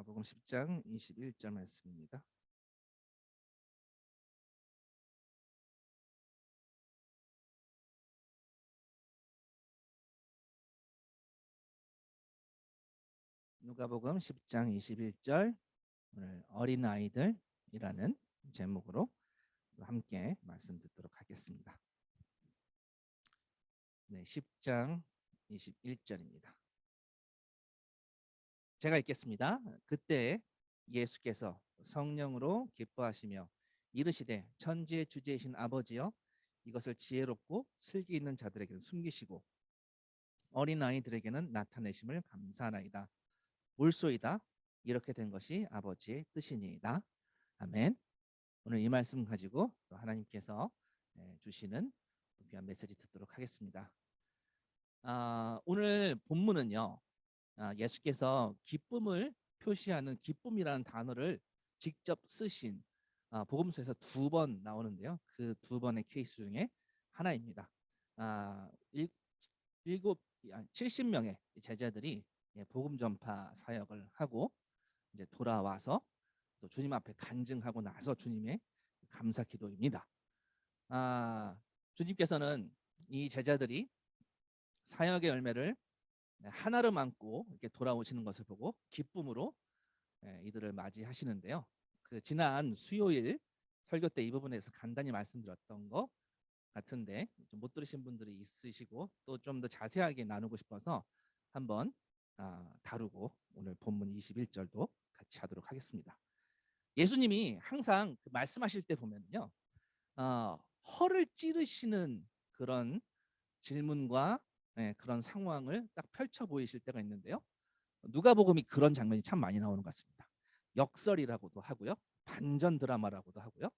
누가복음 10장 21절 말씀입니다. 누가복음 10장 21절 오늘 어린아이들이라는 제목으로 함께 말씀 듣도록 하겠습니다. 네, 10장 21절입니다. 제가 읽겠습니다. 그때 예수께서 성령으로 기뻐하시며 이르시되 천지의 주제이신 아버지여 이것을 지혜롭고 슬기 있는 자들에게는 숨기시고 어린아이들에게는 나타내심을 감사하나이다. 옳소이다. 이렇게 된 것이 아버지의 뜻이니이다. 아멘. 오늘 이 말씀 가지고 또 하나님께서 주시는 귀한 메시지 듣도록 하겠습니다. 오늘 본문은요. 예수께서 기쁨을 표시하는 기쁨이라는 단어를 직접 쓰신 복음서에서 2번 나오는데요. 그 2번의 케이스 중에 하나입니다. 70명의 제자들이 복음 전파 사역을 하고 이제 돌아와서 또 주님 앞에 간증하고 나서 주님의 감사 기도입니다. 주님께서는 이 제자들이 사역의 열매를 하나로 안고 이렇게 돌아오시는 것을 보고 기쁨으로 이들을 맞이하시는데요. 그 지난 수요일 설교 때 이 부분에서 간단히 말씀드렸던 것 같은데 좀 못 들으신 분들이 있으시고 또 좀 더 자세하게 나누고 싶어서 한번 다루고 오늘 본문 21절도 같이 하도록 하겠습니다. 예수님이 항상 그 말씀하실 때 보면요, 허를 찌르시는 그런 질문과 그런 상황을 딱 펼쳐 보이실 때가 있는데요. 누가복음이 그런 장면이 참 많이 나오는 것 같습니다. 역설이라고도 하고요, 반전 드라마라고도 하고요,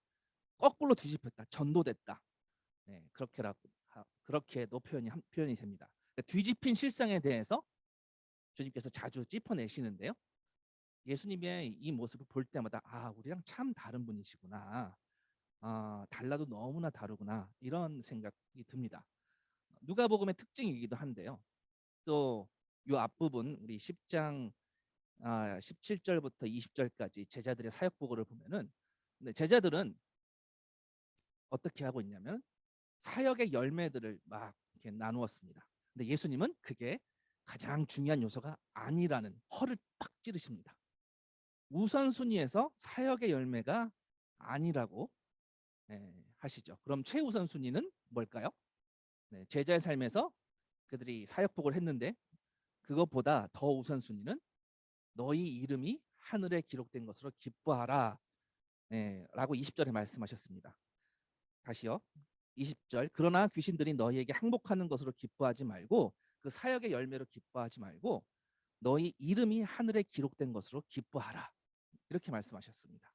거꾸로 뒤집혔다, 전도됐다. 그렇게도 표현이 됩니다. 그러니까 뒤집힌 실상에 대해서 주님께서 자주 짚어내시는데요. 예수님의 이 모습을 볼 때마다 우리랑 참 다른 분이시구나. 달라도 너무나 다르구나. 이런 생각이 듭니다. 누가복음의 특징이기도 한데요. 또 이 앞부분 우리 10장 17절부터 20절까지 제자들의 사역 보고를 보면은 제자들은 어떻게 하고 있냐면 사역의 열매들을 막 이렇게 나누었습니다. 근데 예수님은 그게 가장 중요한 요소가 아니라는 허를 딱 찌르십니다. 우선순위에서 사역의 열매가 아니라고 하시죠. 그럼 최우선순위는 뭘까요? 제자의 삶에서 그들이 사역복을 했는데 그것보다 더 우선순위는 너희 이름이 하늘에 기록된 것으로 기뻐하라 라고 20절에 말씀하셨습니다. 다시요. 20절. 그러나 귀신들이 너희에게 항복하는 것으로 기뻐하지 말고 그 사역의 열매로 기뻐하지 말고 너희 이름이 하늘에 기록된 것으로 기뻐하라. 이렇게 말씀하셨습니다.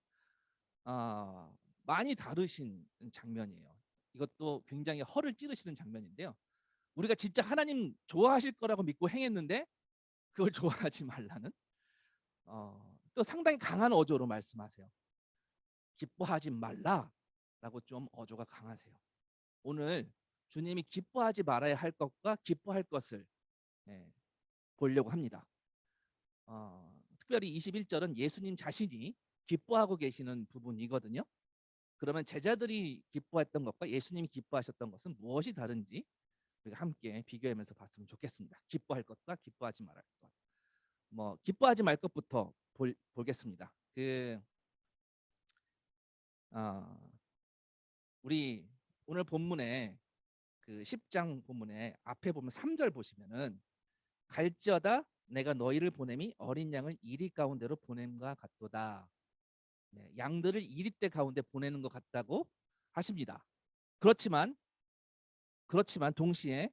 많이 다르신 장면이에요. 이것도 굉장히 허를 찌르시는 장면인데요. 우리가 진짜 하나님 좋아하실 거라고 믿고 행했는데 그걸 좋아하지 말라는 또 상당히 강한 어조로 말씀하세요. 기뻐하지 말라라고 좀 어조가 강하세요. 오늘 주님이 기뻐하지 말아야 할 것과 기뻐할 것을 보려고 합니다. 특별히 21절은 예수님 자신이 기뻐하고 계시는 부분이거든요. 그러면 제자들이 기뻐했던 것과 예수님이 기뻐하셨던 것은 무엇이 다른지 우리가 함께 비교하면서 봤으면 좋겠습니다. 기뻐할 것과 기뻐하지 말할 것. 기뻐하지 말 것부터 보겠습니다. 우리 오늘 본문에 그 10장 본문에 앞에 보면 3절 보시면은 갈지어다 내가 너희를 보냄이 어린 양을 이리 가운데로 보냄과 같도다. 양들을 이리떼 가운데 보내는 것 같다고 하십니다. 그렇지만 동시에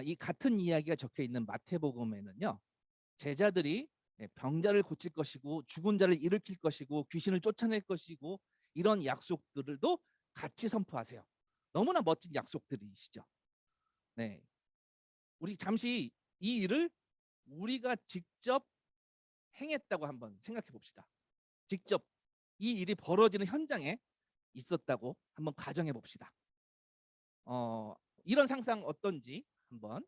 이 같은 이야기가 적혀 있는 마태복음에는요, 제자들이 병자를 고칠 것이고 죽은 자를 일으킬 것이고 귀신을 쫓아낼 것이고 이런 약속들도 같이 선포하세요. 너무나 멋진 약속들이시죠. 네, 우리 잠시 이 일을 우리가 직접 행했다고 한번 생각해 봅시다. 직접 이 일이 벌어지는 현장에 있었다고 한번 가정해 봅시다. 이런 상상 어떤지 한번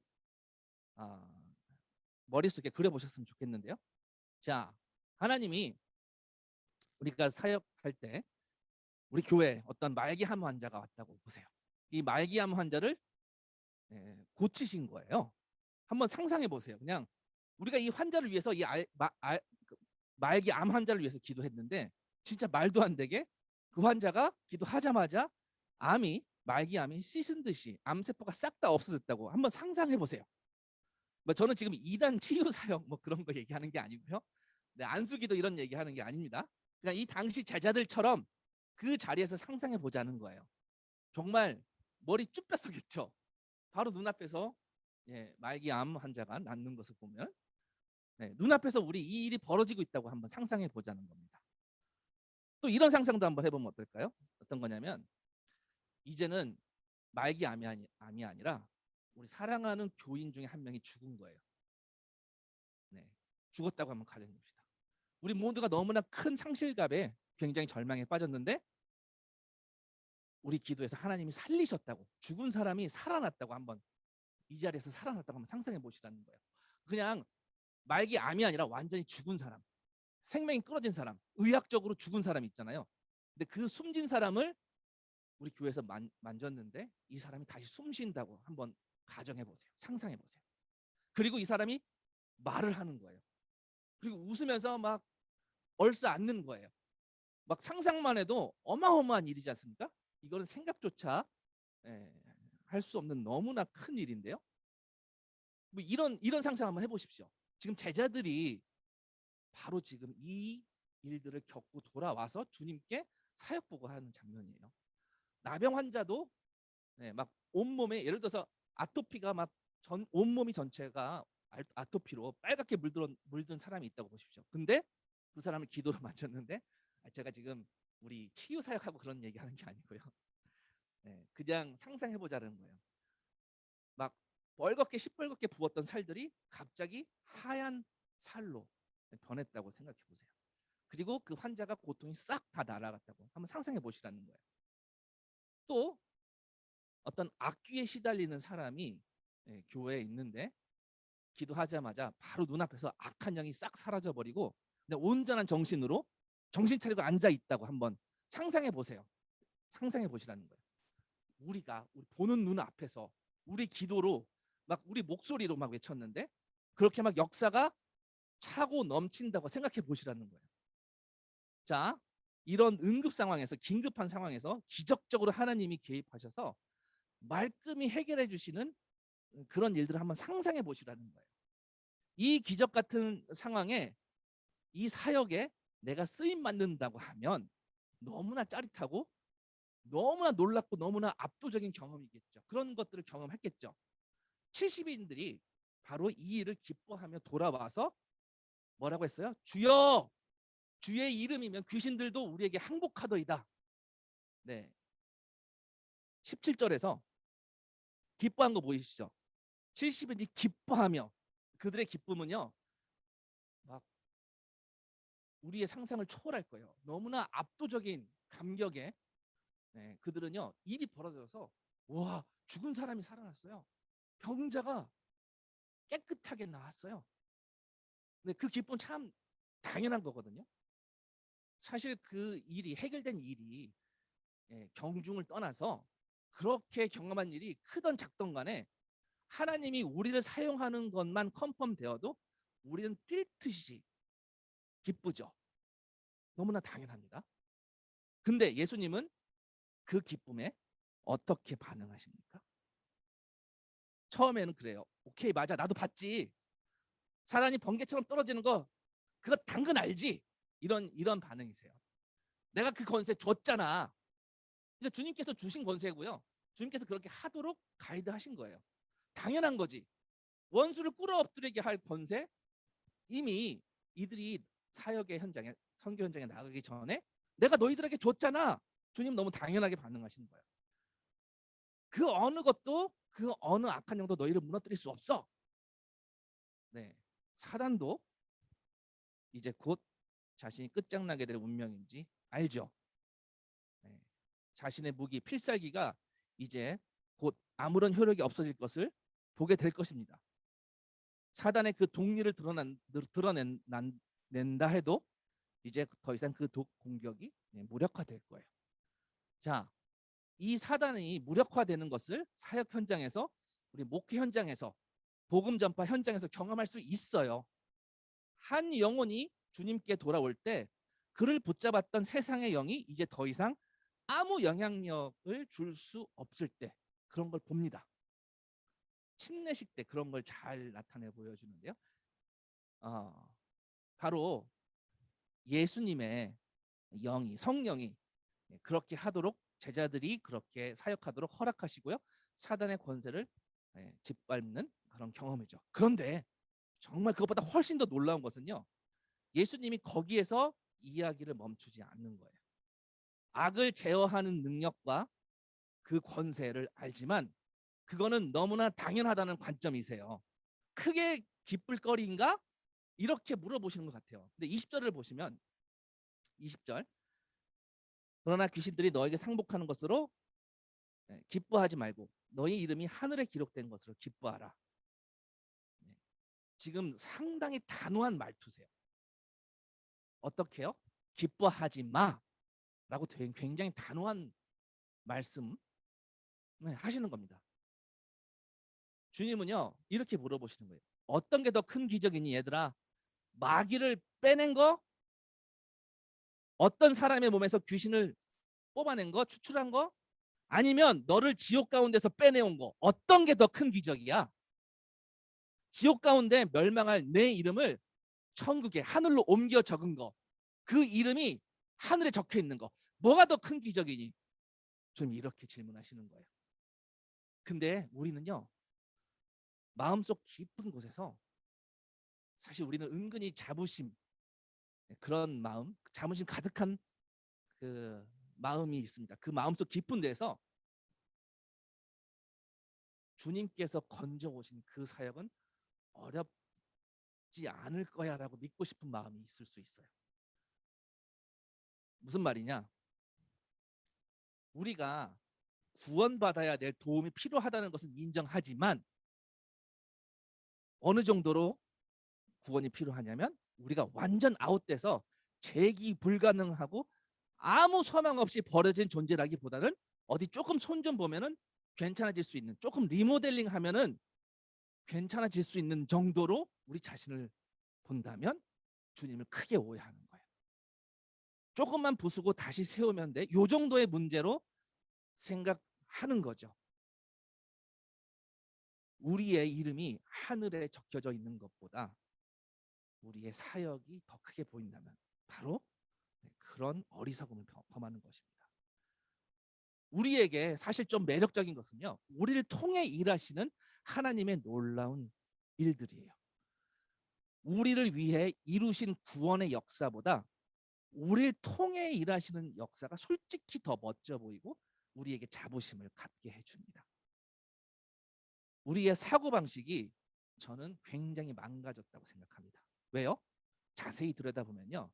머릿속에 그려보셨으면 좋겠는데요. 자, 하나님이 우리가 사역할 때 우리 교회에 어떤 말기암 환자가 왔다고 보세요. 이 말기암 환자를 고치신 거예요. 한번 상상해 보세요. 그냥 우리가 이 환자를 위해서 말기암 환자를 위해서 기도했는데 진짜 말도 안 되게 그 환자가 기도하자마자 말기암이 씻은 듯이 암세포가 싹 다 없어졌다고 한번 상상해 보세요. 뭐 저는 지금 이단 치유 사역 뭐 그런 거 얘기하는 게 아니고요. 네, 안수기도 이런 얘기하는 게 아닙니다. 그냥 이 당시 제자들처럼 그 자리에서 상상해 보자는 거예요. 정말 머리 쭉 뺐었겠죠. 바로 눈앞에서 말기암 환자가 낫는 것을 보면 눈앞에서 우리 이 일이 벌어지고 있다고 한번 상상해 보자는 겁니다. 또 이런 상상도 한번 해보면 어떨까요? 어떤 거냐면 이제는 말기암이 아니라 우리 사랑하는 교인 중에 한 명이 죽은 거예요. 죽었다고 한번 가정해 봅시다. 우리 모두가 너무나 큰 상실감에 굉장히 절망에 빠졌는데 우리 기도에서 하나님이 살리셨다고, 죽은 사람이 살아났다고 한번 이 자리에서 살아났다고 한번 상상해 보시라는 거예요. 그냥 말기암이 아니라 완전히 죽은 사람, 생명이 끊어진 사람, 의학적으로 죽은 사람 있잖아요. 근데 그 숨진 사람을 우리 교회에서 만졌는데 이 사람이 다시 숨 쉰다고 한번 가정해 보세요. 상상해 보세요. 그리고 이 사람이 말을 하는 거예요. 그리고 웃으면서 막 얼싸안는 거예요. 막 상상만 해도 어마어마한 일이지 않습니까? 이거는 생각조차 할 수 없는 너무나 큰 일인데요. 뭐 이런 상상 한번 해보십시오. 지금 제자들이 바로 지금 이 일들을 겪고 돌아와서 주님께 사역 보고하는 장면이에요. 나병 환자도 막 온몸에 예를 들어서 아토피가 막 온몸이 전체가 아토피로 빨갛게 물든 사람이 있다고 보십시오. 근데 그 사람을 기도로 만졌는데 제가 지금 우리 치유 사역하고 그런 얘기하는 게 아니고요. 그냥 상상해보자는 거예요. 막 시뻘겋게 부었던 살들이 갑자기 하얀 살로 변했다고 생각해보세요. 그리고 그 환자가 고통이 싹 다 날아갔다고 한번 상상해보시라는 거예요. 또 어떤 악귀에 시달리는 사람이 교회에 있는데 기도하자마자 바로 눈앞에서 악한 영이 싹 사라져버리고 온전한 정신으로 정신 차리고 앉아 있다고 한번 상상해 보세요. 상상해 보시라는 거예요. 우리가 보는 눈 앞에서 우리 기도로 막 우리 목소리로 막 외쳤는데 그렇게 막 역사가 차고 넘친다고 생각해 보시라는 거예요. 자, 이런 응급 상황에서 긴급한 상황에서 기적적으로 하나님이 개입하셔서 말끔히 해결해 주시는 그런 일들을 한번 상상해 보시라는 거예요. 이 기적 같은 상황에 이 사역에 내가 쓰임 받는다고 하면 너무나 짜릿하고 너무나 놀랍고 너무나 압도적인 경험이겠죠. 그런 것들을 경험했겠죠. 70인들이 바로 이 일을 기뻐하며 돌아와서 뭐라고 했어요? 주여, 주의 이름이면 귀신들도 우리에게 항복하더이다. 네. 17절에서 기뻐한 거 보이시죠? 70인이 기뻐하며 그들의 기쁨은요. 막 우리의 상상을 초월할 거예요. 너무나 압도적인 감격에 그들은요 입이 벌어져서 와 죽은 사람이 살아났어요. 병자가 깨끗하게 나왔어요. 근데 그 기쁨 참 당연한 거거든요. 사실 그 일이 해결된 일이 경중을 떠나서 그렇게 경험한 일이 크던 작던 간에 하나님이 우리를 사용하는 것만 컨펌되어도 우리는 뛸 듯이 기쁘죠. 너무나 당연합니다. 근데 예수님은 그 기쁨에 어떻게 반응하십니까? 처음에는 그래요. 오케이 맞아 나도 봤지. 사단이 번개처럼 떨어지는 거 그거 당근 알지? 이런 반응이세요. 내가 그 권세 줬잖아. 그러니까 주님께서 주신 권세고요. 주님께서 그렇게 하도록 가이드하신 거예요. 당연한 거지. 원수를 꿇어 엎드리게 할 권세 이미 이들이 사역의 현장에 선교 현장에 나가기 전에 내가 너희들에게 줬잖아. 주님 너무 당연하게 반응하시는 거예요. 그 어느 것도 그 어느 악한 영도 너희를 무너뜨릴 수 없어. 네, 사단도 이제 곧 자신이 끝장나게 될 운명인지 알죠. 네, 자신의 무기 필살기가 이제 곧 아무런 효력이 없어질 것을 보게 될 것입니다. 사단의 그 동리를 낸다 해도 이제 더 이상 그 독 공격이 무력화될 거예요. 자, 이 사단이 무력화되는 것을 사역 현장에서, 우리 목회 현장에서, 복음 전파 현장에서 경험할 수 있어요. 한 영혼이 주님께 돌아올 때 그를 붙잡았던 세상의 영이 이제 더 이상 아무 영향력을 줄 수 없을 때 그런 걸 봅니다. 침례식 때 그런 걸 잘 나타내 보여주는데요. 바로 예수님의 영이, 성령이 그렇게 하도록, 제자들이 그렇게 사역하도록 허락하시고요. 사단의 권세를 짓밟는 그런 경험이죠. 그런데 정말 그것보다 훨씬 더 놀라운 것은요, 예수님이 거기에서 이야기를 멈추지 않는 거예요. 악을 제어하는 능력과 그 권세를 알지만 그거는 너무나 당연하다는 관점이세요. 크게 기쁠 거리인가? 이렇게 물어보시는 것 같아요. 근데 20절을 보시면, 20절, 그러나 귀신들이 너에게 상복하는 것으로 기뻐하지 말고 너희 이름이 하늘에 기록된 것으로 기뻐하라. 지금 상당히 단호한 말투세요. 어떻게요? 기뻐하지 마 라고 굉장히 단호한 말씀 하시는 겁니다. 주님은요 이렇게 물어보시는 거예요. 어떤 게 더 큰 기적이니 얘들아? 마귀를 빼낸 거? 어떤 사람의 몸에서 귀신을 뽑아낸 거? 추출한 거? 아니면 너를 지옥 가운데서 빼내온 거? 어떤 게 더 큰 기적이야? 지옥 가운데 멸망할 내 이름을 천국에, 하늘로 옮겨 적은 거, 그 이름이 하늘에 적혀 있는 거, 뭐가 더 큰 기적이니? 좀 이렇게 질문하시는 거예요. 근데 우리는요 마음속 깊은 곳에서 사실 우리는 은근히 자부심, 그런 마음, 자부심 가득한 그 마음이 있습니다. 그 마음속 깊은 데서 주님께서 건져 오신 그 사역은 어렵지 않을 거야라고 믿고 싶은 마음이 있을 수 있어요. 무슨 말이냐? 우리가 구원받아야 될 도움이 필요하다는 것은 인정하지만 어느 정도로 구원이 필요하냐면 우리가 완전 아웃돼서 재기 불가능하고 아무 소망 없이 버려진 존재라기보다는 어디 조금 손 좀 보면은 괜찮아질 수 있는, 조금 리모델링 하면은 괜찮아질 수 있는 정도로 우리 자신을 본다면 주님을 크게 오해하는 거예요. 조금만 부수고 다시 세우면 돼, 요 정도의 문제로 생각하는 거죠. 우리의 이름이 하늘에 적혀져 있는 것보다 우리의 사역이 더 크게 보인다면 바로 그런 어리석음을 범하는 것입니다. 우리에게 사실 좀 매력적인 것은요, 우리를 통해 일하시는 하나님의 놀라운 일들이에요. 우리를 위해 이루신 구원의 역사보다 우리를 통해 일하시는 역사가 솔직히 더 멋져 보이고 우리에게 자부심을 갖게 해줍니다. 우리의 사고방식이 저는 굉장히 망가졌다고 생각합니다. 왜요? 자세히 들여다보면요,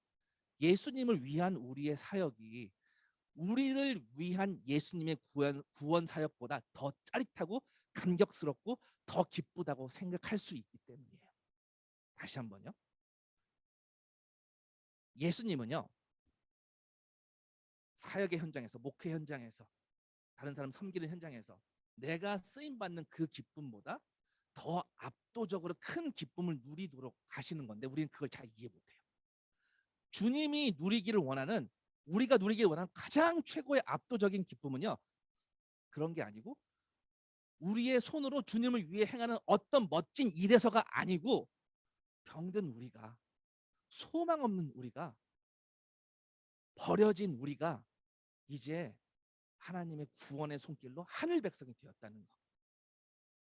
예수님을 위한 우리의 사역이 우리를 위한 예수님의 구원 사역보다 더 짜릿하고 감격스럽고 더 기쁘다고 생각할 수 있기 때문이에요. 다시 한번요. 예수님은요 사역의 현장에서, 목회 현장에서, 다른 사람 섬기는 현장에서 내가 쓰임받는 그 기쁨보다 더 압도적으로 큰 기쁨을 누리도록 하시는 건데 우리는 그걸 잘 이해 못해요. 주님이 누리기를 원하는, 우리가 누리기를 원하는 가장 최고의 압도적인 기쁨은요 그런 게 아니고 우리의 손으로 주님을 위해 행하는 어떤 멋진 일에서가 아니고 병든 우리가, 소망 없는 우리가, 버려진 우리가 이제 하나님의 구원의 손길로 하늘 백성이 되었다는 것,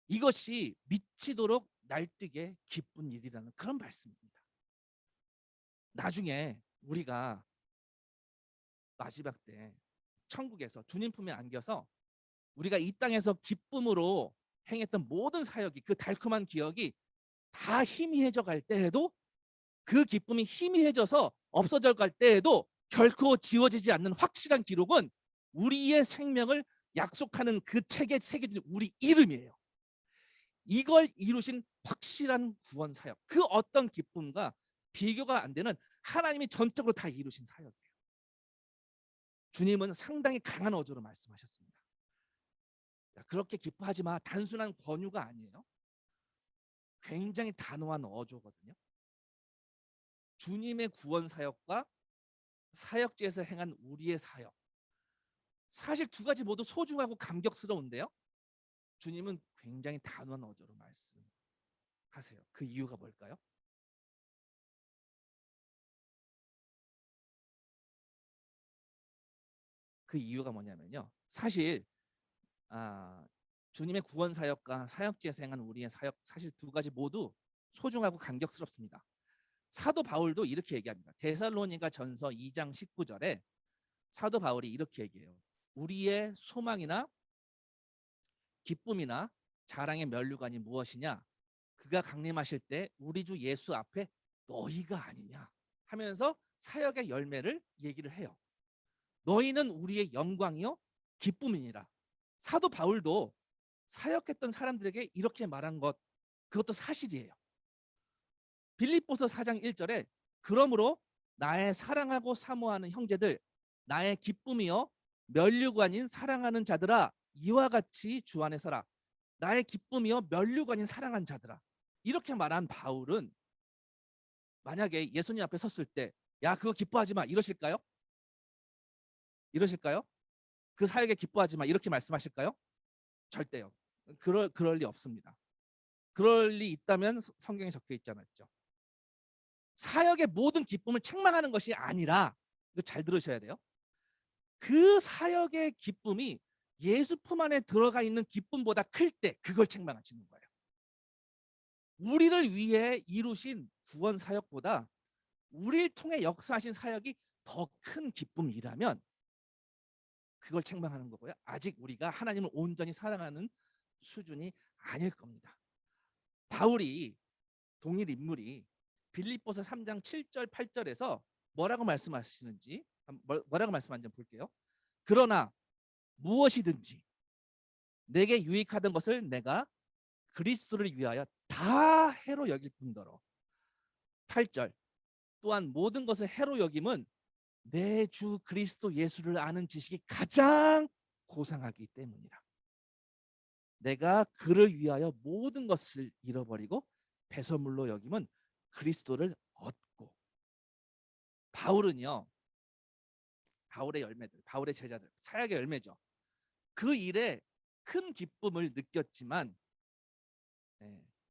이것이 미치도록 날뛰게 기쁜 일이라는 그런 말씀입니다. 나중에 우리가 마지막 때 천국에서 주님 품에 안겨서 우리가 이 땅에서 기쁨으로 행했던 모든 사역이, 그 달콤한 기억이 다 희미해져 갈 때에도, 그 기쁨이 희미해져서 없어져 갈 때에도 결코 지워지지 않는 확실한 기록은 우리의 생명을 약속하는 그 책에 새겨진 우리 이름이에요. 이걸 이루신 확실한 구원 사역, 그 어떤 기쁨과 비교가 안 되는 하나님이 전적으로 다 이루신 사역이에요. 주님은 상당히 강한 어조로 말씀하셨습니다. 그렇게 기뻐하지 마. 단순한 권유가 아니에요. 굉장히 단호한 어조거든요. 주님의 구원 사역과 사역지에서 행한 우리의 사역, 사실 두 가지 모두 소중하고 감격스러운데요, 주님은 굉장히 단호한 어조로 말씀하세요. 그 이유가 뭘까요? 그 이유가 뭐냐면요, 사실 주님의 구원 사역과 사역지에서 행한 우리의 사역, 사실 두 가지 모두 소중하고 감격스럽습니다. 사도 바울도 이렇게 얘기합니다. 데살로니가 전서 2장 19절에 사도 바울이 이렇게 얘기해요. 우리의 소망이나 기쁨이나 자랑의 면류관이 무엇이냐? 그가 강림하실 때 우리 주 예수 앞에 너희가 아니냐 하면서 사역의 열매를 얘기를 해요. 너희는 우리의 영광이요 기쁨이니라. 사도 바울도 사역했던 사람들에게 이렇게 말한 것, 그것도 사실이에요. 빌립보서 4장 1절에 그러므로 나의 사랑하고 사모하는 형제들, 나의 기쁨이요 면류관인 사랑하는 자들아, 이와 같이 주 안에 서라. 나의 기쁨이요 면류관인 사랑한 자들아. 이렇게 말한 바울은 만약에 예수님 앞에 섰을 때, 야 그거 기뻐하지 마, 이러실까요? 이러실까요? 그 사역에 기뻐하지 마, 이렇게 말씀하실까요? 절대요. 그럴 리 없습니다. 그럴 리 있다면 성경에 적혀 있지 않았죠. 사역의 모든 기쁨을 책망하는 것이 아니라, 이거 잘 들으셔야 돼요. 그 사역의 기쁨이 예수 품 안에 들어가 있는 기쁨보다 클 때 그걸 책망하시는 거예요. 우리를 위해 이루신 구원 사역보다 우리를 통해 역사하신 사역이 더 큰 기쁨이라면 그걸 책망하는 거고요. 아직 우리가 하나님을 온전히 사랑하는 수준이 아닐 겁니다. 바울이, 동일 인물이 빌립보서 3장 7절 8절에서 뭐라고 말씀하시는지, 뭐라고 말씀하는지 볼게요. 그러나 무엇이든지 내게 유익하던 것을 내가 그리스도를 위하여 다 해로 여길 뿐더러. 8절 또한 모든 것을 해로 여김은 내 주 그리스도 예수를 아는 지식이 가장 고상하기 때문이라. 내가 그를 위하여 모든 것을 잃어버리고 배설물로 여김은 그리스도를 얻고. 바울은요, 바울의 열매들, 바울의 제자들, 사역의 열매죠. 그 일에 큰 기쁨을 느꼈지만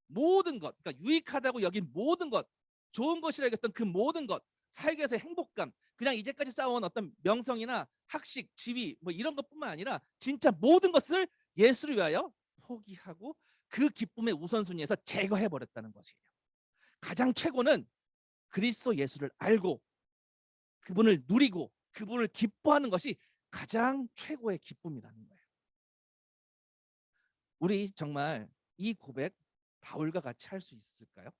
모든 것, 그러니까 유익하다고 여긴 모든 것, 좋은 것이라 여겼던 그 모든 것, 사역에서 행복감, 그냥 이제까지 쌓아온 어떤 명성이나 학식, 지위 뭐 이런 것뿐만 아니라 진짜 모든 것을 예수를 위하여 포기하고 그 기쁨의 우선순위에서 제거해버렸다는 것이에요. 가장 최고는 그리스도 예수를 알고 그분을 누리고 그분을 기뻐하는 것이 가장 최고의 기쁨이라는 거예요. 우리 정말 이 고백 바울과 같이 할 수 있을까요?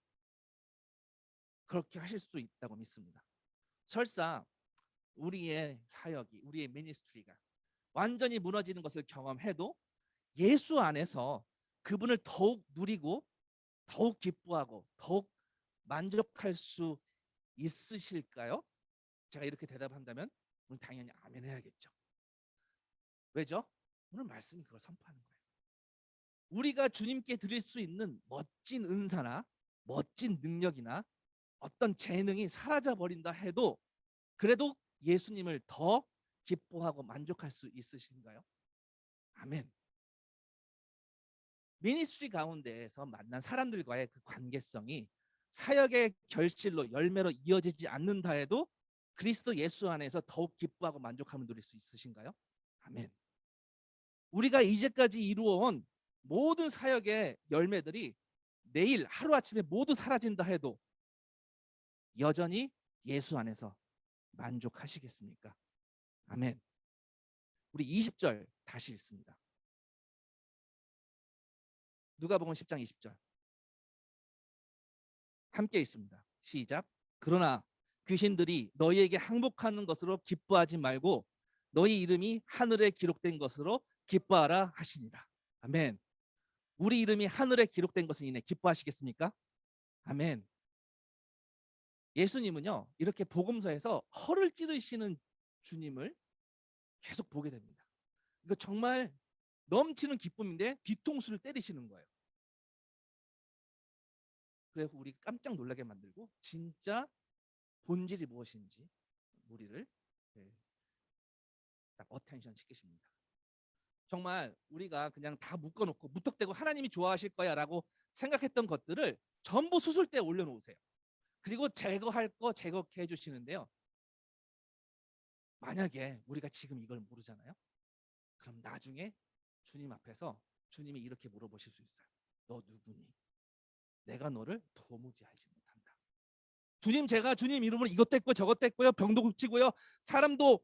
그렇게 하실 수 있다고 믿습니다. 설사 우리의 사역이, 우리의 미니스트리가 완전히 무너지는 것을 경험해도 예수 안에서 그분을 더욱 누리고 더욱 기뻐하고 더욱 만족할 수 있으실까요? 제가 이렇게 대답한다면 당연히 아멘 해야겠죠. 왜죠? 오늘 말씀이 그걸 선포하는 거예요. 우리가 주님께 드릴 수 있는 멋진 은사나 멋진 능력이나 어떤 재능이 사라져 버린다 해도 그래도 예수님을 더 기뻐하고 만족할 수 있으신가요? 아멘. 미니스트리 가운데에서 만난 사람들과의 그 관계성이 사역의 결실로 열매로 이어지지 않는다 해도 그리스도 예수 안에서 더욱 기뻐하고 만족함을 누릴 수 있으신가요? 아멘. 우리가 이제까지 이루어온 모든 사역의 열매들이 내일 하루아침에 모두 사라진다 해도 여전히 예수 안에서 만족하시겠습니까? 아멘. 우리 20절 다시 읽습니다. 누가복음 10장 20절 함께 읽습니다. 시작. 그러나 귀신들이 너희에게 항복하는 것으로 기뻐하지 말고 너희 이름이 하늘에 기록된 것으로 기뻐하라 하시니라. 아멘. 우리 이름이 하늘에 기록된 것을 인해 기뻐하시겠습니까? 아멘. 예수님은요, 이렇게 복음서에서 허를 찌르시는 주님을 계속 보게 됩니다. 이거 정말 넘치는 기쁨인데 뒤통수를 때리시는 거예요. 그래서 우리 깜짝 놀라게 만들고 진짜 본질이 무엇인지 우리를 딱 어텐션 시키십니다. 정말 우리가 그냥 다 묶어놓고 무턱대고 하나님이 좋아하실 거야라고 생각했던 것들을 전부 수술대에 올려놓으세요. 그리고 제거할 거 제거해 주시는데요. 만약에 우리가 지금 이걸 모르잖아요. 그럼 나중에 주님 앞에서 주님이 이렇게 물어보실 수 있어요. 너 누구니? 내가 너를 도무지 알지 못한다. 주님, 제가 주님 이름으로 이것도 했고요, 저것도 했고요, 병도 고치고요, 사람도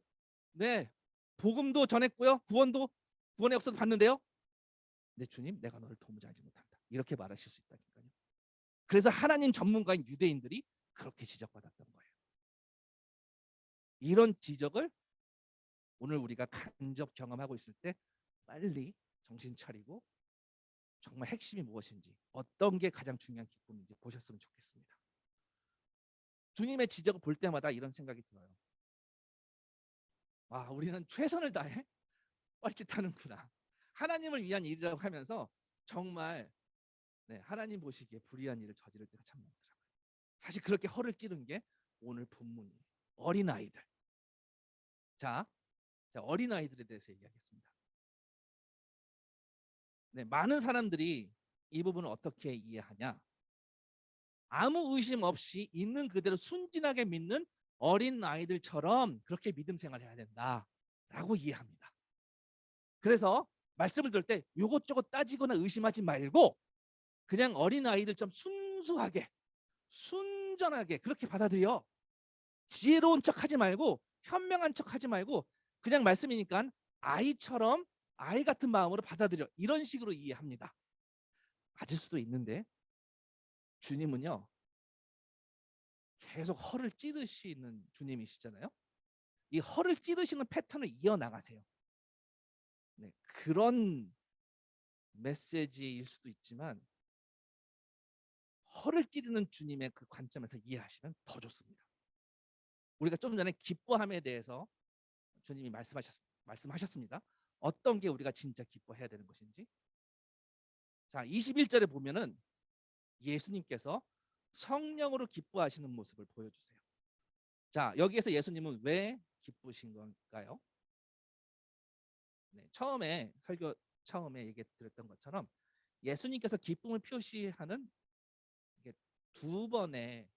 복음도 전했고요, 구원의 역사도 봤는데요. 네, 주님, 내가 너를 도무지 알지 못한다. 이렇게 말하실 수 있다니까요. 그래서 하나님 전문가인 유대인들이 그렇게 지적받았던 거예요. 이런 지적을 오늘 우리가 간접 경험하고 있을 때 빨리 정신 차리고 정말 핵심이 무엇인지, 어떤 게 가장 중요한 기쁨인지 보셨으면 좋겠습니다. 주님의 지적을 볼 때마다 이런 생각이 들어요. 와, 우리는 최선을 다해 뻘짓하는구나. 하나님을 위한 일이라고 하면서 정말 하나님 보시기에 불의한 일을 저지를 때가 참 많더라고요. 사실 그렇게 허를 찌른 게 오늘 본문이에요. 어린아이들. 자, 어린아이들에 대해서 얘기하겠습니다. 많은 사람들이 이 부분을 어떻게 이해하냐? 아무 의심 없이 있는 그대로 순진하게 믿는 어린아이들처럼 그렇게 믿음 생활을 해야 된다라고 이해합니다. 그래서 말씀을 들을 때 요것저것 따지거나 의심하지 말고 그냥 어린아이들처럼 순수하게 순전하게 그렇게 받아들여. 지혜로운 척하지 말고 현명한 척하지 말고 그냥 말씀이니까 아이처럼 아이 같은 마음으로 받아들여. 이런 식으로 이해합니다. 맞을 수도 있는데 주님은요, 계속 허를 찌르시는 주님이시잖아요. 이 허를 찌르시는 패턴을 이어나가세요. 그런 메시지일 수도 있지만 허를 찌르는 주님의 그 관점에서 이해하시면 더 좋습니다. 우리가 좀 전에 기뻐함에 대해서 주님이 말씀하셨습니다. 어떤 게 우리가 진짜 기뻐해야 되는 것인지. 자, 21절에 보면은 예수님께서 성령으로 기뻐하시는 모습을 보여주세요. 자, 여기에서 예수님은 왜 기쁘신 건가요? 처음에 설교 처음에 얘기 드렸던 것처럼 예수님께서 기쁨을 표시하는 두 번의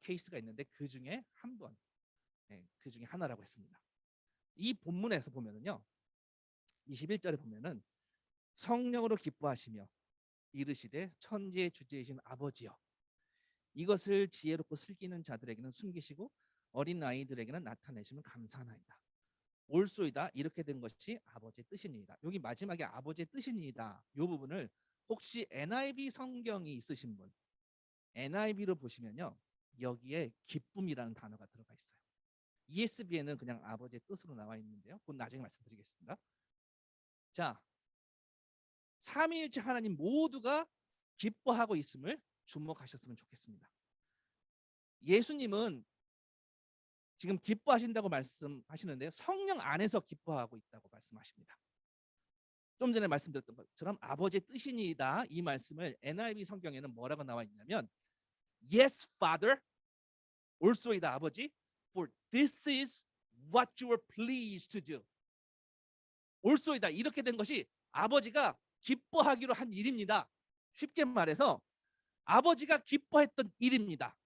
케이스가 있는데 그 중에 한 번, 그 중에 하나라고 했습니다. 이 본문에서 보면은요, 21절에 보면은 성령으로 기뻐하시며 이르시되 천지의 주제이신 아버지여, 이것을 지혜롭고 슬기는 자들에게는 숨기시고 어린 아이들에게는 나타내시면 감사하나이다. 옳소이다. 이렇게 된 것이 아버지의 뜻이니이다. 여기 마지막에 아버지의 뜻이니이다. 이 부분을 혹시 NIV 성경이 있으신 분, NIV로 보시면요, 여기에 기쁨이라는 단어가 들어가 있어요. ESV에는 그냥 아버지의 뜻으로 나와 있는데요. 그건 나중에 말씀드리겠습니다. 자, 삼위일체 하나님 모두가 기뻐하고 있음을 주목하셨으면 좋겠습니다. 예수님은 지금 기뻐하신다고 말씀하시는데요, 성령 안에서 기뻐하고 있다고 말씀하십니다. 좀 전에 말씀드렸던 것처럼 아버지의 뜻이니이다, 이 말씀을 NIV 성경에는 뭐라고 나와 있냐면 Yes, Father, 옳소이다 아버지, for this is what you are pleased to do. 옳소이다, 이렇게 된 것이 아버지가 기뻐하기로 한 일입니다. 쉽게 말해서 아버지가 기뻐했던 일입니다.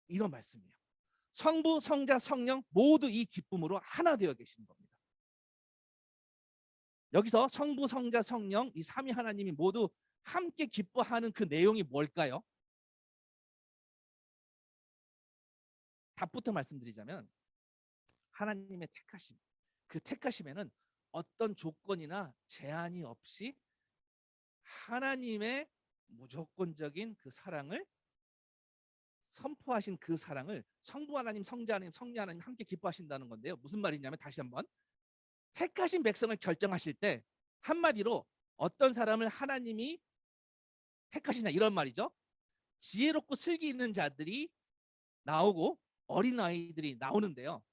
이런 말씀이에요. 성부, 성자, 성령 모두 이 기쁨으로 하나 되어 계시는 겁니다. 여기서 성부, 성자, 성령 이 삼위 하나님이 모두 함께 기뻐하는 그 내용이 뭘까요? 답부터 말씀드리자면 하나님의 택하심, 그 택하심에는 어떤 조건이나 제한이 없이 하나님의 무조건적인 그 사랑을 선포하신 그 사랑을 성부 하나님, 성자 하나님, 성령 하나님 함께 기뻐하신다는 건데요. 무슨 말이냐면 다시 한번 택하신 백성을 결정하실 때 한마디로 어떤 사람을 하나님이 택하시냐 이런 말이죠. 지혜롭고 슬기 있는 자들이 나오고 어린아이들이 나오는데요.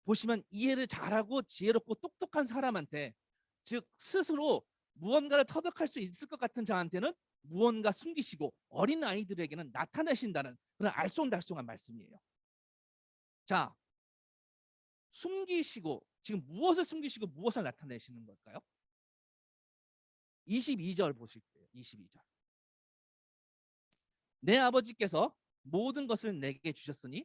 보시면 이해를 잘하고 지혜롭고 똑똑한 사람한테, 즉 스스로 무언가를 터득할 수 있을 것 같은 자한테는 무언가 숨기시고 어린아이들에게는 나타내신다는 그런 알쏭달쏭한 말씀이에요. 자, 숨기시고 지금 무엇을 숨기시고 무엇을 나타내시는 걸까요? 22절 보실게요. 22절. 내 아버지께서 모든 것을 내게 주셨으니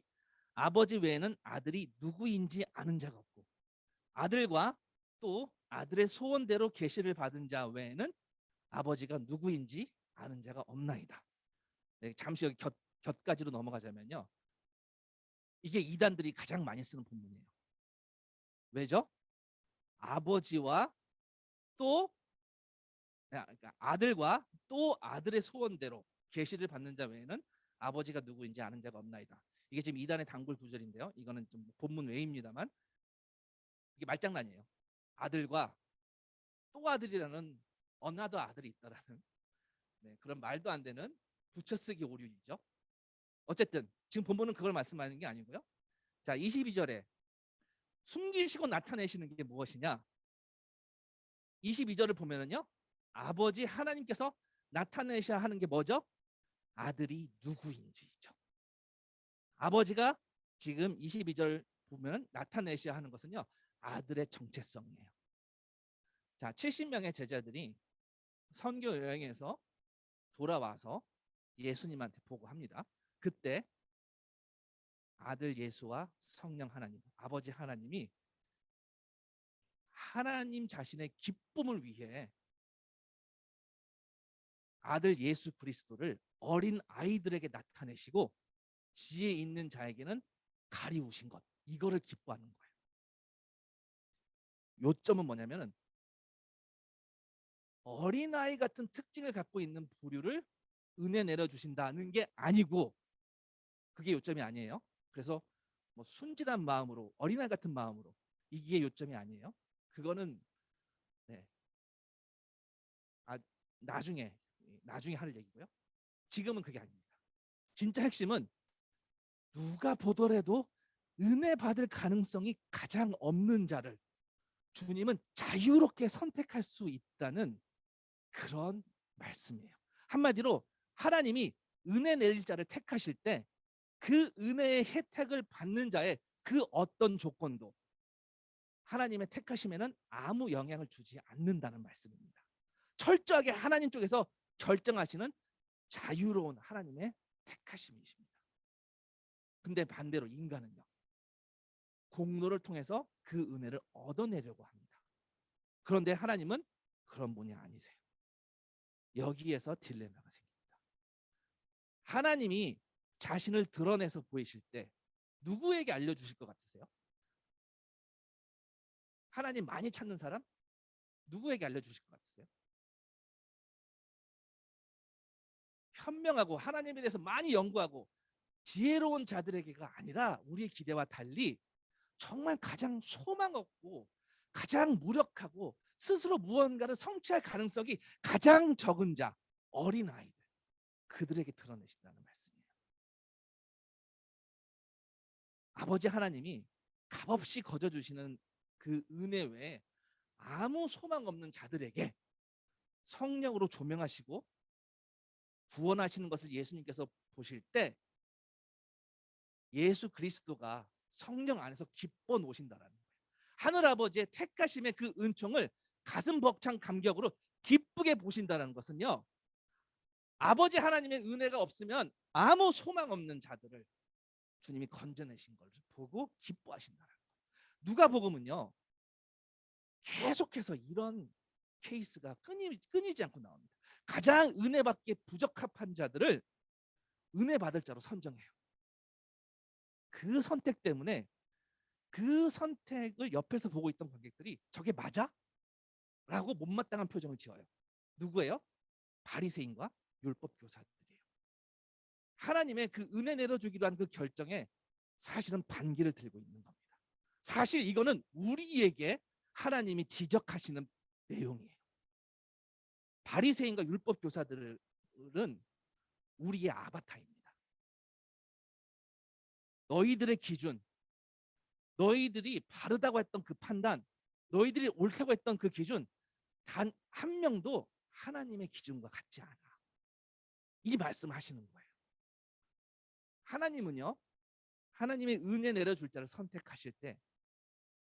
아버지 외에는 아들이 누구인지 아는 자가 없고 아들과 또 아들의 소원대로 계시를 받은 자 외에는 아버지가 누구인지 아는 자가 없나이다. 네, 잠시 여기 곁가지로 넘어가자면요. 이게 이단들이 가장 많이 쓰는 본문이에요. 왜죠? 아버지와 또 그러니까 아들과 또 아들의 소원대로 계시를 받는 자 외에는 아버지가 누구인지 아는 자가 없나이다. 이게 지금 이단의 단골 구절인데요. 이거는 좀 본문 외입니다만 이게 말장난이에요. 아들과 또 아들이라는 어나더 아들이 있다라는, 네, 그런 말도 안 되는 붙여쓰기 오류이죠. 어쨌든 지금 본문은 그걸 말씀하는 게 아니고요. 자, 22절에 숨기시고 나타내시는 게 무엇이냐? 22절을 보면은요. 아버지 하나님께서 나타내셔야 하는 게 뭐죠? 아들이 누구인지죠. 아버지가 지금 22절 보면 나타내셔야 하는 것은요. 아들의 정체성이에요. 자, 70명의 제자들이 선교 여행에서 돌아와서 예수님한테 보고합니다. 그때 아들 예수와 성령 하나님, 아버지 하나님이 하나님 자신의 기쁨을 위해 아들 예수 그리스도를 어린 아이들에게 나타내시고 지혜 있는 자에게는 가리우신 것, 이거를 기뻐하는 거예요. 요점은 뭐냐면은 어린아이 같은 특징을 갖고 있는 부류를 은혜 내려주신다는 게 아니고, 그게 요점이 아니에요. 그래서 뭐 순진한 마음으로 어린아이 같은 마음으로, 이게 요점이 아니에요. 그거는 네, 아, 나중에 할 얘기고요. 지금은 그게 아닙니다. 진짜 핵심은 누가 보더라도 은혜 받을 가능성이 가장 없는 자를 주님은 자유롭게 선택할 수 있다는 그런 말씀이에요. 한마디로 하나님이 은혜 내릴 자를 택하실 때 그 은혜의 혜택을 받는 자의 그 어떤 조건도 하나님의 택하심에는 아무 영향을 주지 않는다는 말씀입니다. 철저하게 하나님 쪽에서 결정하시는 자유로운 하나님의 택하심이십니다. 근데 반대로 인간은요. 공로를 통해서 그 은혜를 얻어내려고 합니다. 그런데 하나님은 그런 분이 아니세요. 여기에서 딜레마가 생깁니다. 하나님이 자신을 드러내서 보이실 때 누구에게 알려주실 것 같으세요? 하나님 많이 찾는 사람? 누구에게 알려주실 것 같으세요? 현명하고 하나님에 대해서 많이 연구하고 지혜로운 자들에게가 아니라 우리의 기대와 달리 정말 가장 소망 없고 가장 무력하고 스스로 무언가를 성취할 가능성이 가장 적은 자, 어린아이들, 그들에게 드러내신다는 말씀이에요. 아버지 하나님이 값없이 거저주시는 그 은혜 외에 아무 소망 없는 자들에게 성령으로 조명하시고 구원하시는 것을 예수님께서 보실 때 예수 그리스도가 성령 안에서 기뻐 노신다라는 거예요. 하늘 아버지의 택하심의 그 은총을 가슴 벅찬 감격으로 기쁘게 보신다는 것은요. 아버지 하나님의 은혜가 없으면 아무 소망 없는 자들을 주님이 건져내신 걸 보고 기뻐하신다는 거예요. 누가복음은요. 계속해서 이런 케이스가 끊이지 않고 나옵니다. 가장 은혜받기에 부적합한 자들을 은혜 받을 자로 선정해요. 그 선택 때문에 그 선택을 옆에서 보고 있던 관객들이 저게 맞아? 라고 못마땅한 표정을 지어요. 누구예요? 바리새인과 율법 교사들이에요. 하나님의 그 은혜 내려주기로 한 그 결정에 사실은 반기를 들고 있는 겁니다. 사실 이거는 우리에게 하나님이 지적하시는 내용이에요. 바리새인과 율법 교사들은 우리의 아바타입니다. 너희들의 기준, 너희들이 바르다고 했던 그 판단, 너희들이 옳다고 했던 그 기준 단 한 명도 하나님의 기준과 같지 않아. 이 말씀을 하시는 거예요. 하나님은요, 하나님의 은혜 내려줄 자를 선택하실 때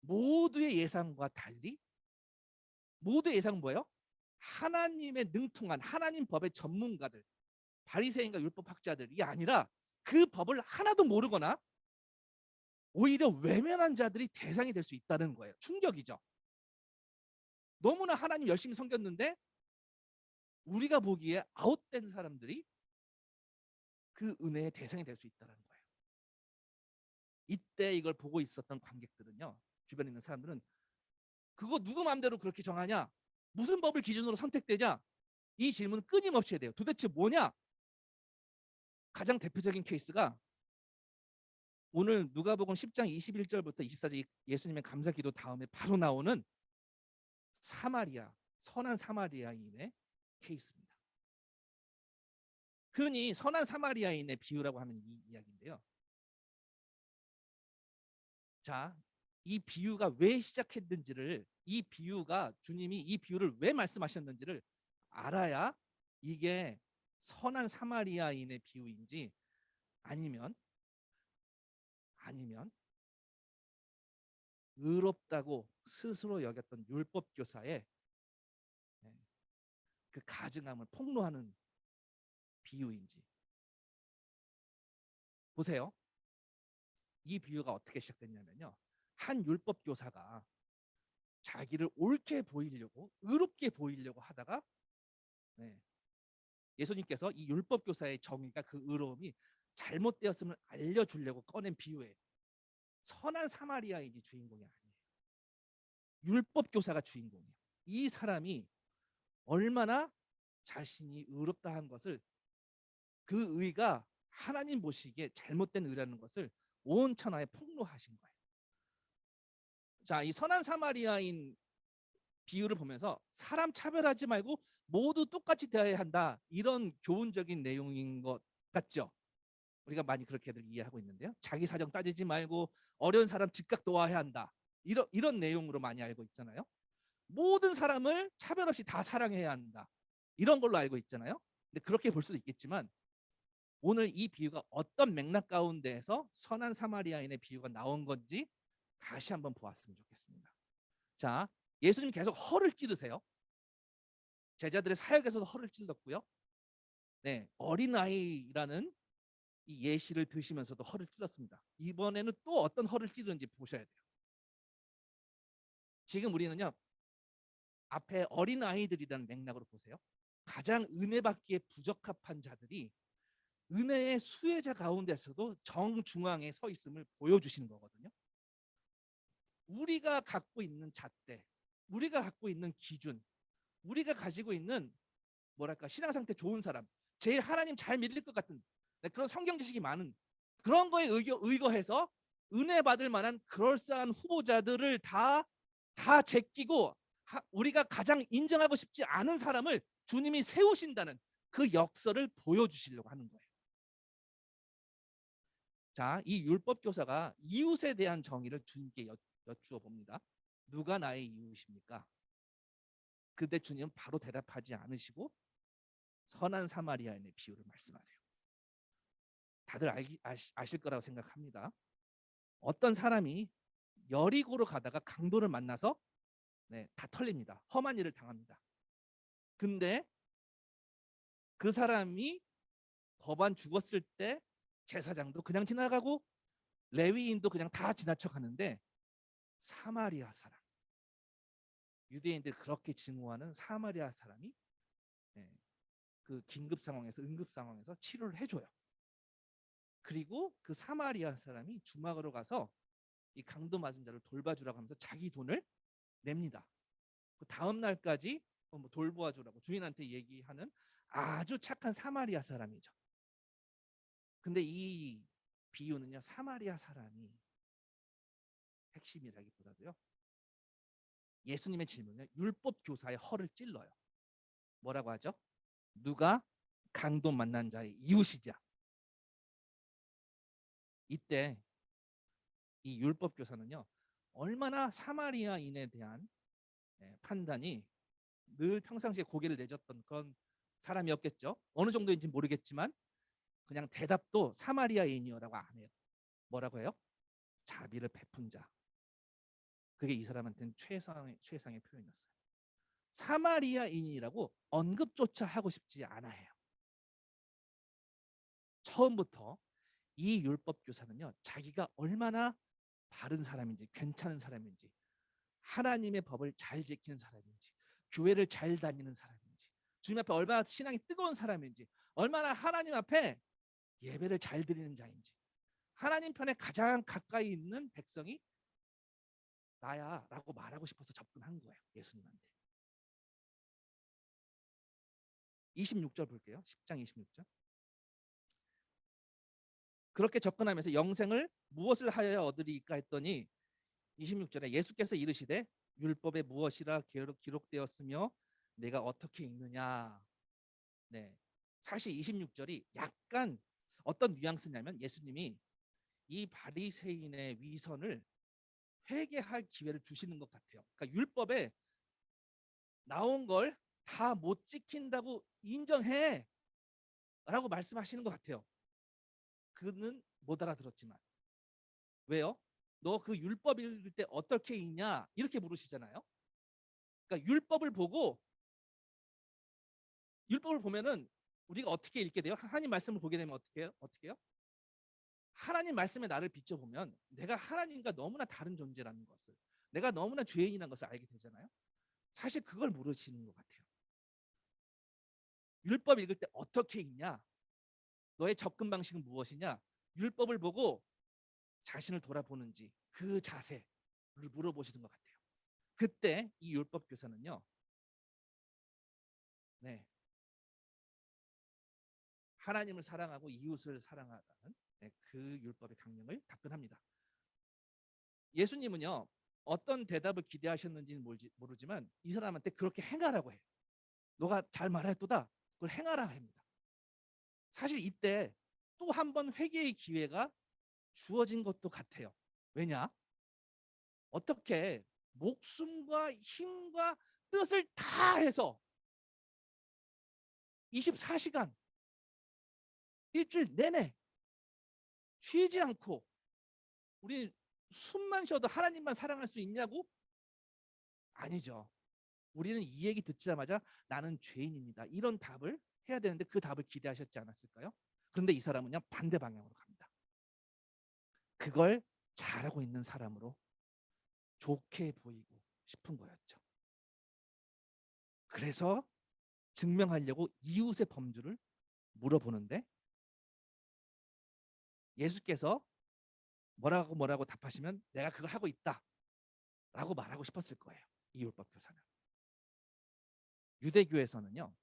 모두의 예상과 달리, 모두의 예상은 뭐예요? 하나님의 능통한 하나님 법의 전문가들, 바리새인과 율법학자들이 아니라 그 법을 하나도 모르거나 오히려 외면한 자들이 대상이 될 수 있다는 거예요. 충격이죠. 너무나 하나님 열심히 섬겼는데 우리가 보기에 아웃된 사람들이 그 은혜의 대상이 될 수 있다는 거예요. 이때 이걸 보고 있었던 관객들은요, 주변에 있는 사람들은 그거 누구 마음대로 그렇게 정하냐? 무슨 법을 기준으로 선택되냐? 이 질문은 끊임없이 해야 돼요. 도대체 뭐냐? 가장 대표적인 케이스가 오늘 누가복음 10장 21절부터 24절 예수님의 감사기도 다음에 바로 나오는 사마리아, 선한 사마리아인의 케이스입니다. 흔히 선한 사마리아인의 비유라고 하는 이 이야기인데요. 자, 이 비유가 왜 시작했는지를, 이 비유가 주님이 이 비유를 왜 말씀하셨는지를 알아야 이게 선한 사마리아인의 비유인지 아니면 의롭다고 스스로 여겼던 율법 교사의 그 가증함을 폭로하는 비유인지 보세요. 이 비유가 어떻게 시작됐냐면요, 한 율법 교사가 자기를 옳게 보이려고 의롭게 보이려고 하다가 예수님께서 이 율법 교사의 정의가 그 의로움이 잘못되었음을 알려주려고 꺼낸 비유예요. 선한 사마리아인이 주인공이 아니에요. 율법 교사가 주인공이에요. 이 사람이 얼마나 자신이 의롭다 한 것을, 그 의가 하나님 보시기에 잘못된 의라는 것을 온 천하에 폭로하신 거예요. 자, 이 선한 사마리아인 비유를 보면서 사람 차별하지 말고 모두 똑같이 대해야 한다, 이런 교훈적인 내용인 것 같죠? 우리가 많이 그렇게들 이해하고 있는데요. 자기 사정 따지지 말고 어려운 사람 즉각 도와야 한다, 이런 내용으로 많이 알고 있잖아요. 모든 사람을 차별 없이 다 사랑해야 한다, 이런 걸로 알고 있잖아요. 근데 그렇게 볼 수도 있겠지만 오늘 이 비유가 어떤 맥락 가운데에서 선한 사마리아인의 비유가 나온 건지 다시 한번 보았으면 좋겠습니다. 자, 예수님 계속 허를 찌르세요. 제자들의 사역에서도 허를 찔렀고요. 어린아이라는 이 예시를 드시면서도 허를 찔렀습니다. 이번에는 또 어떤 허를 찌르는지 보셔야 돼요. 지금 우리는요, 앞에 어린아이들이라는 맥락으로 보세요. 가장 은혜 받기에 부적합한 자들이 은혜의 수혜자 가운데서도 정중앙에 서 있음을 보여주시는 거거든요. 우리가 갖고 있는 잣대, 우리가 갖고 있는 기준, 우리가 가지고 있는 뭐랄까 신앙 상태 좋은 사람, 제일 하나님 잘 믿을 것 같은 그런 성경 지식이 많은 그런 거에 의거해서 은혜 받을 만한 그럴싸한 후보자들을 다 제끼고 우리가 가장 인정하고 싶지 않은 사람을 주님이 세우신다는 그 역설을 보여주시려고 하는 거예요. 자, 이 율법 교사가 이웃에 대한 정의를 주님께 여쭈어 봅니다. 누가 나의 이웃입니까? 근데 주님은 바로 대답하지 않으시고 선한 사마리아인의 비유를 말씀하세요. 다들 아실 거라고 생각합니다. 어떤 사람이 여리고로 가다가 강도를 만나서 다 털립니다. 험한 일을 당합니다. 근데 그 사람이 법안 죽었을 때 제사장도 그냥 지나가고 레위인도 그냥 다 지나쳐 가는데 사마리아 사람, 유대인들이 그렇게 증오하는 사마리아 사람이 그 긴급 상황에서, 응급 상황에서 치료를 해줘요. 그리고 그 사마리아 사람이 주막으로 가서 이 강도 맞은 자를 돌봐주라고 하면서 자기 돈을 냅니다. 그 다음 날까지 뭐 돌보아주라고 주인한테 얘기하는 아주 착한 사마리아 사람이죠. 근데 이 비유는요, 사마리아 사람이 핵심이라기보다도요, 예수님의 질문에 율법 교사의 허를 찔러요. 뭐라고 하죠? 누가 강도 만난 자의 이웃이냐? 이때 이 율법 교사는요, 얼마나 사마리아인에 대한 판단이 늘 평상시에 고개를 내줬던 그런 사람이었겠죠. 어느 정도인지 모르겠지만 그냥 대답도 사마리아인이라고 안 해요. 뭐라고 해요? 자비를 베푼 자. 그게 이 사람한테는 최상의 표현이었어요. 사마리아인이라고 언급조차 하고 싶지 않아요. 처음부터 이 율법 교사는요, 자기가 얼마나 바른 사람인지, 괜찮은 사람인지, 하나님의 법을 잘 지키는 사람인지, 교회를 잘 다니는 사람인지, 주님 앞에 얼마나 신앙이 뜨거운 사람인지, 얼마나 하나님 앞에 예배를 잘 드리는 자인지, 하나님 편에 가장 가까이 있는 백성이 나야 라고 말하고 싶어서 접근한 거예요. 예수님한테. 26절 볼게요. 10장 26절. 그렇게 접근하면서 영생을 무엇을 하여야 얻으리까 했더니 26절에 예수께서 이르시되 율법에 무엇이라 기록되었으며 내가 어떻게 읽느냐. 네. 사실 26절이 약간 어떤 뉘앙스냐면 예수님이 이 바리새인의 위선을 회개할 기회를 주시는 것 같아요. 그러니까 율법에 나온 걸 다 못 지킨다고 인정해 라고 말씀하시는 것 같아요. 그는 못 알아들었지만. 왜요? 너 그 율법 읽을 때 어떻게 읽냐 이렇게 물으시잖아요. 그러니까 율법을 보면은 우리가 어떻게 읽게 돼요? 하나님 말씀을 보게 되면 어떻게 해요? 하나님 말씀에 나를 비춰보면 내가 하나님과 너무나 다른 존재라는 것을, 내가 너무나 죄인이라는 것을 알게 되잖아요. 사실 그걸 모르시는 것 같아요. 율법 읽을 때 어떻게 읽냐, 너의 접근 방식은 무엇이냐, 율법을 보고 자신을 돌아보는지 그 자세를 물어보시는 것 같아요. 그때 이 율법 교사는요, 네, 하나님을 사랑하고 이웃을 사랑하라는 그 율법의 강령을 답변합니다. 예수님은요, 어떤 대답을 기대하셨는지는 모르지만 이 사람한테 그렇게 행하라고 해요. 너가 잘 말했도다, 그걸 행하라 합니다. 사실 이때 또 한 번 회개의 기회가 주어진 것도 같아요. 왜냐? 어떻게 목숨과 힘과 뜻을 다 해서 24시간 일주일 내내 쉬지 않고 우리 숨만 쉬어도 하나님만 사랑할 수 있냐고? 아니죠. 우리는 이 얘기 듣자마자 나는 죄인입니다, 이런 답을 해야 되는데 그 답을 기대하셨지 않았을까요? 그런데 이 사람은요, 반대 방향으로 갑니다. 그걸 잘하고 있는 사람으로 좋게 보이고 싶은 거였죠. 그래서 증명하려고 이웃의 범주를 물어보는데 예수께서 뭐라고 답하시면 내가 그걸 하고 있다 라고 말하고 싶었을 거예요. 이 율법 교사는. 유대교에서는요,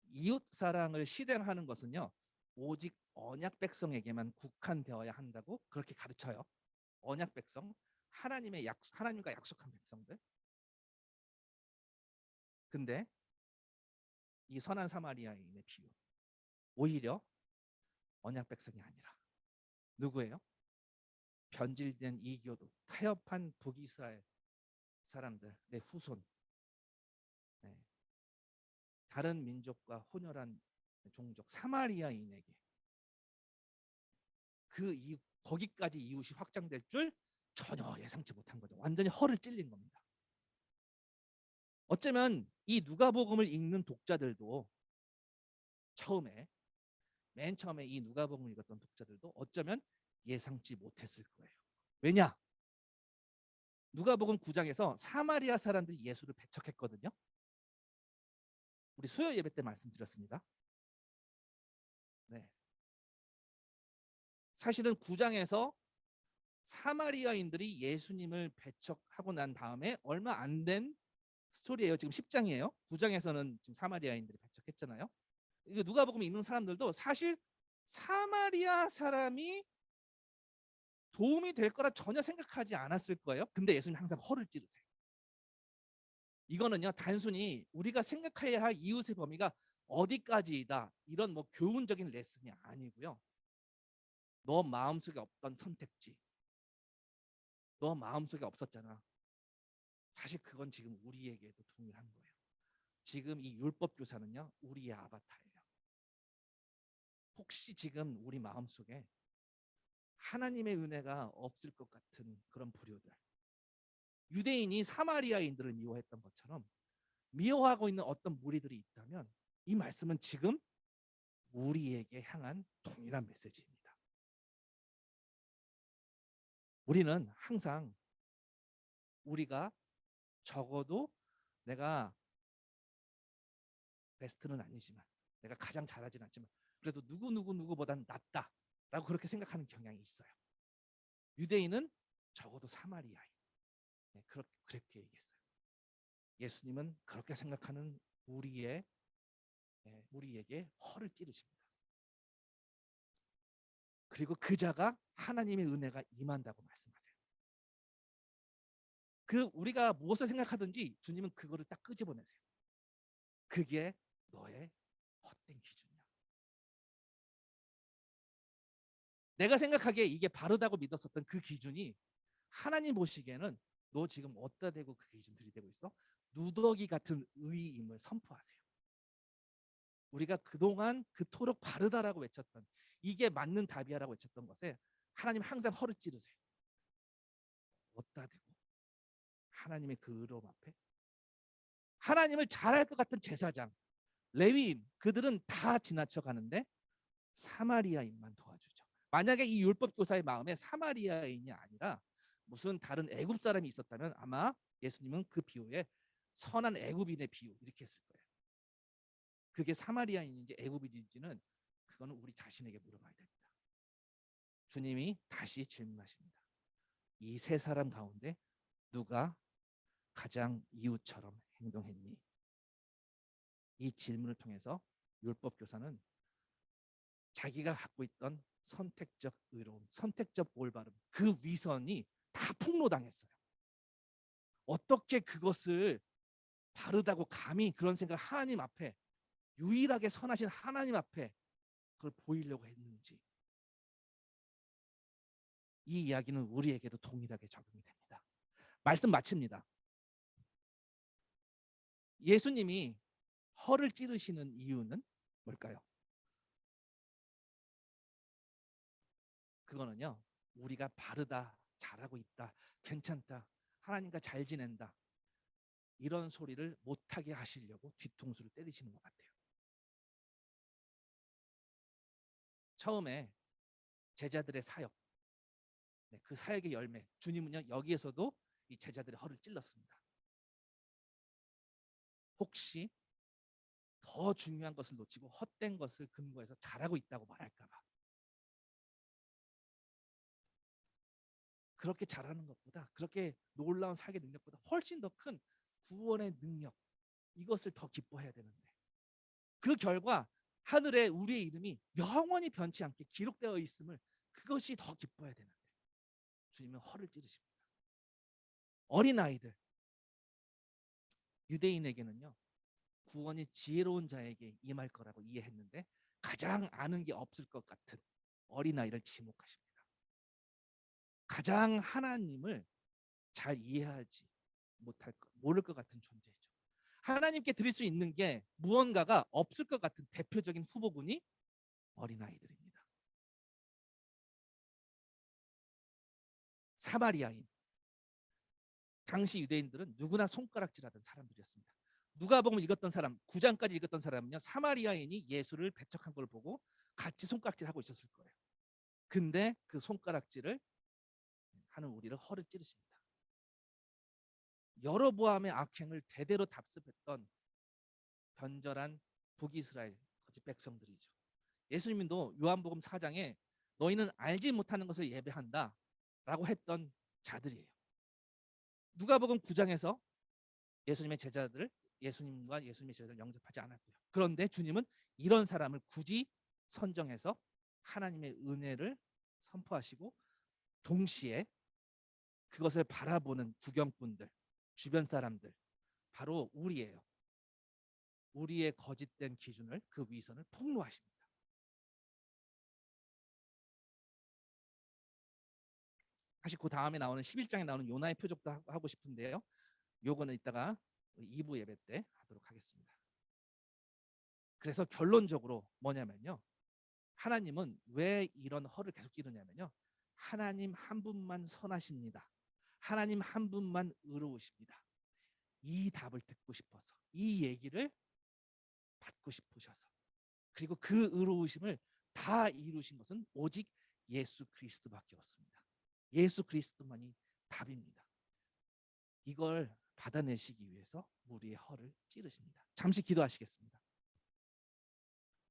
이웃 사랑을 실행하는 것은요, 오직 언약 백성에게만 국한되어야 한다고 그렇게 가르쳐요. 언약 백성, 하나님과 약속한 백성들. 근데 이 선한 사마리아인의 비유, 오히려 언약 백성이 아니라 누구예요? 변질된 이교도, 타협한 북이스라엘 사람들의 후손, 네. 다른 민족과 혼혈한 종족 사마리아인에게 거기까지 이웃이 확장될 줄 전혀 예상치 못한 거죠. 완전히 허를 찔린 겁니다. 어쩌면 이 누가복음을 읽는 독자들도 맨 처음에 이 누가복음을 읽었던 독자들도 어쩌면 예상치 못했을 거예요. 왜냐? 누가복음 9장에서 사마리아 사람들이 예수를 배척했거든요. 우리 수요 예배 때 말씀드렸습니다. 네. 사실은 9장에서 사마리아인들이 예수님을 배척하고 난 다음에 얼마 안 된 스토리예요. 지금 10장이에요. 9장에서는 지금 사마리아인들이 배척했잖아요. 이거 누가복음 읽는 사람들도 사실 사마리아 사람이 도움이 될 거라 전혀 생각하지 않았을 거예요. 근데 예수님 항상 허를 찌르세요. 이거는요, 단순히 우리가 생각해야 할 이웃의 범위가 어디까지이다, 이런 뭐 교훈적인 레슨이 아니고요. 너 마음속에 없던 선택지, 너 마음속에 없었잖아. 사실 그건 지금 우리에게도 동일한 거예요. 지금 이 율법 교사는요, 우리의 아바타예요. 혹시 지금 우리 마음속에 하나님의 은혜가 없을 것 같은 그런 불효들, 유대인이 사마리아인들을 미워했던 것처럼 미워하고 있는 어떤 무리들이 있다면, 이 말씀은 지금 우리에게 향한 동일한 메시지입니다. 우리는 항상 우리가 적어도 내가 베스트는 아니지만, 내가 가장 잘하진 않지만 그래도 누구보단 낫다라고 그렇게 생각하는 경향이 있어요. 유대인은 적어도 사마리아인, 네, 그렇게 얘기했어요. 예수님은 그렇게 생각하는 우리에게 허를 찌르십니다. 그리고 그 자가 하나님의 은혜가 임한다고 말씀하세요. 그 우리가 무엇을 생각하든지 주님은 그거를 딱 끄집어내세요. 그게 너의 헛된 기준이야. 내가 생각하기에 이게 바르다고 믿었었던 그 기준이 하나님 보시기에는 너 지금 어디다 대고 그 기준 들이대고 있어? 누더기 같은 의임을 선포하세요. 우리가 그동안 그토록 바르다라고 외쳤던, 이게 맞는 답이야라고 외쳤던 것에 하나님 항상 허를 찌르세요. 어디다 대고 하나님의 그 의로움 앞에 하나님을 잘할 것 같은 제사장, 레위인, 그들은 다 지나쳐 가는데 사마리아인만 도와주죠. 만약에 이 율법 교사의 마음에 사마리아인이 아니라 무슨 다른 애굽 사람이 있었다면 아마 예수님은 그 비유에 선한 애굽인의 비유 이렇게 했을 거예요. 그게 사마리아인인지 애굽인인지는 그거는 우리 자신에게 물어봐야 됩니다. 주님이 다시 질문하십니다. 이 세 사람 가운데 누가 가장 이웃처럼 행동했니? 이 질문을 통해서 율법 교사는 자기가 갖고 있던 선택적 의로움, 선택적 올바름, 그 위선이 다 폭로당했어요. 어떻게 그것을 바르다고 감히 그런 생각, 하나님 앞에, 유일하게 선하신 하나님 앞에 그걸 보이려고 했는지, 이 이야기는 우리에게도 동일하게 적용이 됩니다. 말씀 마칩니다. 예수님이 허를 찌르시는 이유는 뭘까요? 그거는요, 우리가 바르다, 잘하고 있다, 괜찮다, 하나님과 잘 지낸다, 이런 소리를 못하게 하시려고 뒤통수를 때리시는 것 같아요. 처음에 제자들의 사역, 그 사역의 열매, 주님은요 여기에서도 이 제자들의 허를 찔렀습니다. 혹시 더 중요한 것을 놓치고 헛된 것을 근거해서 잘하고 있다고 말할까 봐. 그렇게 잘하는 것보다, 그렇게 놀라운 사역의 능력보다 훨씬 더 큰 구원의 능력, 이것을 더 기뻐해야 되는데, 그 결과 하늘에 우리의 이름이 영원히 변치 않게 기록되어 있음을, 그것이 더 기뻐해야 되는데 주님은 허를 찌르십니다. 어린아이들, 유대인에게는요 구원이 지혜로운 자에게 임할 거라고 이해했는데 가장 아는 게 없을 것 같은 어린아이를 지목하십니다. 가장 하나님을 잘 이해하지 못할 것, 모를 것 같은 존재죠. 하나님께 드릴 수 있는 게 무언가가 없을 것 같은 대표적인 후보군이 어린아이들입니다. 사마리아인, 당시 유대인들은 누구나 손가락질하던 사람들이었습니다. 누가복음 읽었던 사람, 9장까지 읽었던 사람은요 사마리아인이 예수를 배척한 걸 보고 같이 손가락질하고 있었을 거예요. 근데 그 손가락질을 하는 우리를 허를 찌르십니다. 여로보암의 악행을 대대로 답습했던 변절한 북이스라엘 거짓 백성들이죠. 예수님도 요한복음 4장에 너희는 알지 못하는 것을 예배한다 라고 했던 자들이에요. 누가복음 9장에서 예수님과 예수님의 제자들을 영접하지 않았고요. 그런데 주님은 이런 사람을 굳이 선정해서 하나님의 은혜를 선포하시고, 동시에 그것을 바라보는 구경꾼들, 주변 사람들, 바로 우리예요. 우리의 거짓된 기준을, 그 위선을 폭로하십니다. 사실 그 다음에 나오는 11장에 나오는 요나의 표적도 하고 싶은데요. 요거는 이따가 2부 예배 때 하도록 하겠습니다. 그래서 결론적으로 뭐냐면요. 하나님은 왜 이런 허를 계속 찌르냐면요. 하나님 한 분만 선하십니다. 하나님 한 분만 의로우십니다. 이 답을 듣고 싶어서, 이 얘기를 받고 싶으셔서, 그리고 그 의로우심을 다 이루신 것은 오직 예수 그리스도밖에 없습니다. 예수 그리스도만이 답입니다. 이걸 받아내시기 위해서 우리의 허를 찌르십니다. 잠시 기도하시겠습니다.